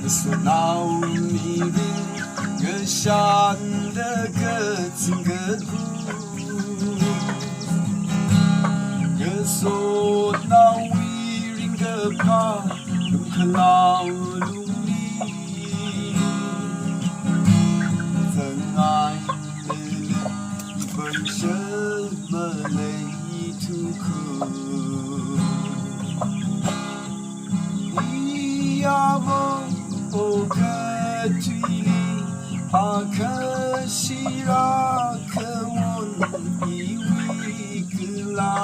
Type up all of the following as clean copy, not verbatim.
so now mirin geshan de getzing geku gesot now wiring gepa kelau luli zengai ben shel malay tu ku Yavo okatili akashira kawon iwikla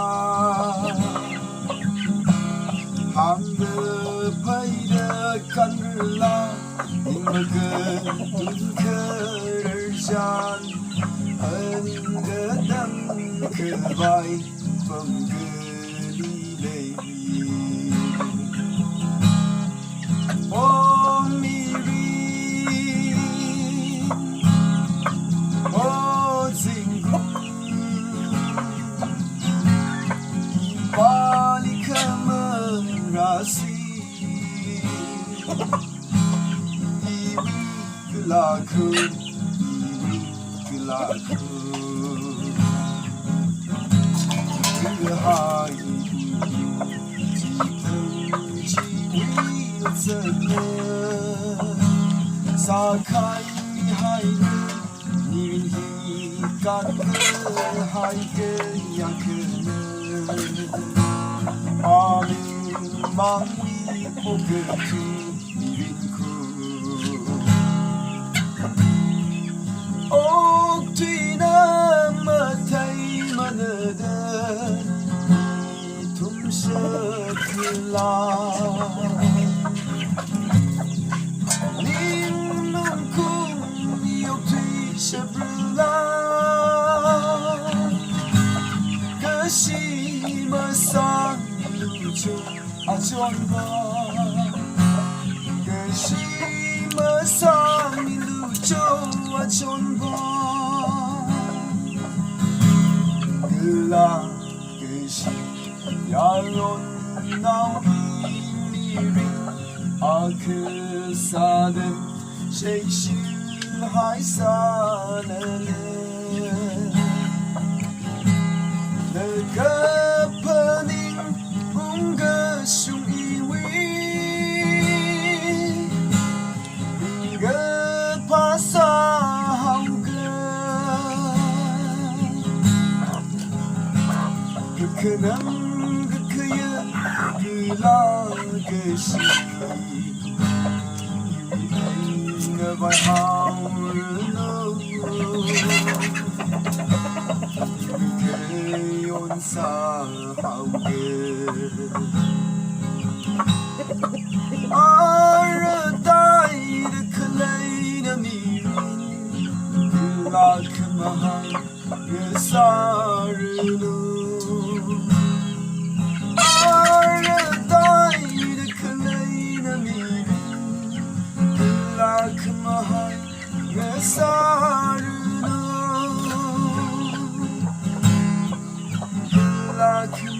Hamde payda kanla imgen kerjan Angadan kebai penggelilei Oh Miri, oh Zingu, balik merasi, iwi gelaku, Gehai Sakai hai nirin hikan hai ke yang kena Amin mangwi ogetu nirinku Ok tuina matai manadan Itum sekelah Sebelah Kasih mesang lucu acuan bang Kasih mesang lucu acuan bang Gelang kasih yaron nau miring Aku sadar Shake hai sanele Nagapaning bunga sung iwi Hingga pasahauga Kekenang kekaya gila kesi By how on sa hauge Aradai de kalay na mirin Kulak mahal yasarulu Aradai de kalay na mirin Kulak mahal yasarulu Like you,